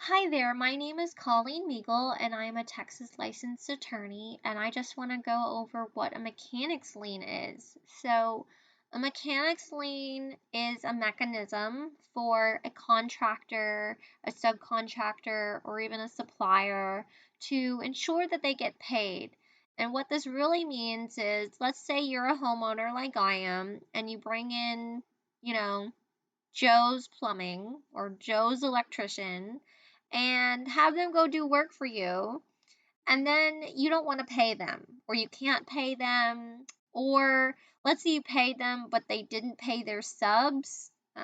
Hi there, my name is Colleen Meagle, and I'm a Texas licensed attorney, and I just want to go over what a mechanic's lien is. A mechanic's lien is a mechanism for a contractor, a subcontractor, or even a supplier to ensure that they get paid. And what this really means is, let's say you're a homeowner like I am, and you bring in, you know, Joe's Plumbing or Joe's Electrician and have them go do work for you, and then you don't want to pay them, or you can't pay them, or let's say you paid them but they didn't pay their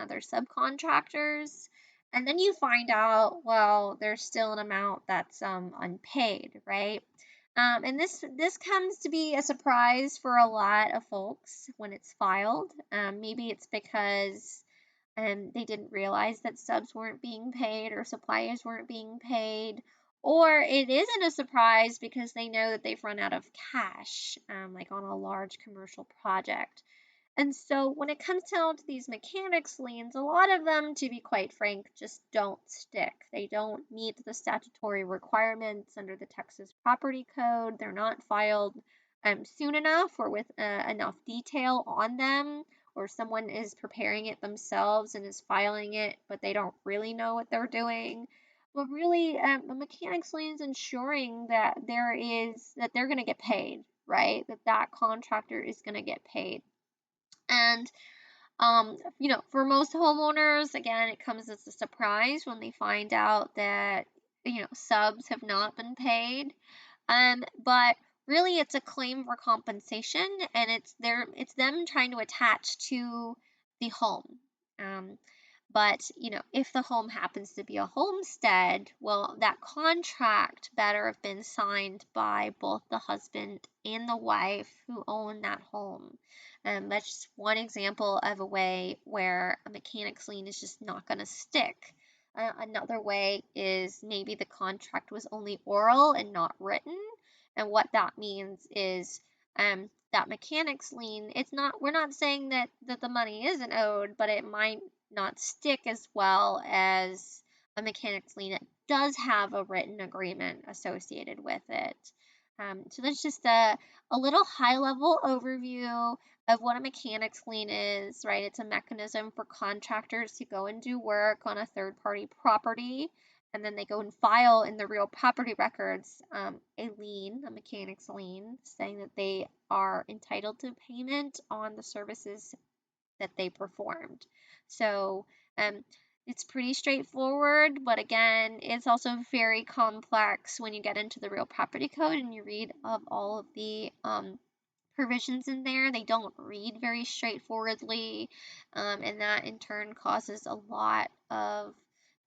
their subcontractors, and then you find out, well, there's still an amount that's unpaid, right? And this comes to be a surprise for a lot of folks when it's filed. Maybe it's because they didn't realize that subs weren't being paid or suppliers weren't being paid. Or it isn't a surprise because they know that they've run out of cash, like on a large commercial project. And so when it comes down to these mechanics liens, a lot of them, to be quite frank, just don't stick. They don't meet the statutory requirements under the Texas Property Code. They're not filed soon enough or with enough detail on them, or someone is preparing it themselves and is filing it, but they don't really know what they're doing. But really, a mechanics lien is ensuring that they're going to get paid, right? That contractor is going to get paid. And for most homeowners, again, it comes as a surprise when they find out that, subs have not been paid. But really it's a claim for compensation, and it's them trying to attach to the home. Um, but, if the home happens to be a homestead, well, that contract better have been signed by both the husband and the wife who own that home. That's just one example of a way where a mechanic's lien is just not going to stick. Another way is maybe the contract was only oral and not written. And what that means is that mechanic's lien, we're not saying that the money isn't owed, but it might not stick as well as a mechanic's lien that does have a written agreement associated with it. So that's just a little high level overview of what a mechanic's lien is, right? It's a mechanism for contractors to go and do work on a third party property, and then they go and file in the real property records a lien, a mechanic's lien, saying that they are entitled to payment on the services that they performed. So it's pretty straightforward, but again, it's also very complex when you get into the real property code and you read of all of the provisions in there. They don't read very straightforwardly, and that in turn causes a lot of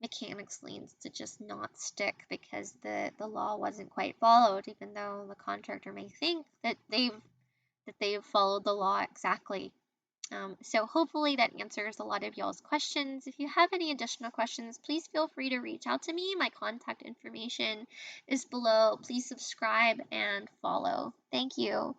mechanics liens to just not stick because the law wasn't quite followed, even though the contractor may think that they've followed the law exactly. So hopefully that answers a lot of y'all's questions. If you have any additional questions, please feel free to reach out to me. My contact information is below. Please subscribe and follow. Thank you.